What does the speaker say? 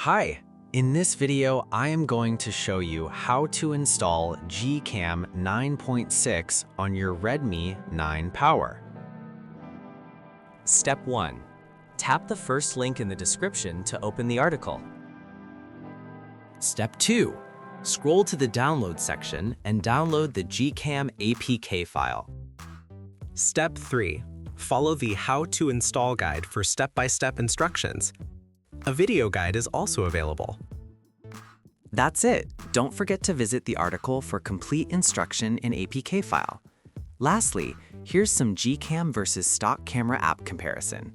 Hi! In this video, I am going to show you how to install GCam 9.6 on your Redmi 9 Power. Step 1. Tap the first link in the description to open the article. Step 2. Scroll to the download section and download the GCam APK file. Step 3. Follow the How to Install guide for step-by-step instructions. A video guide is also available. That's it. Don't forget to visit the article for complete instruction in APK file. Lastly, here's some GCam versus stock camera app comparison.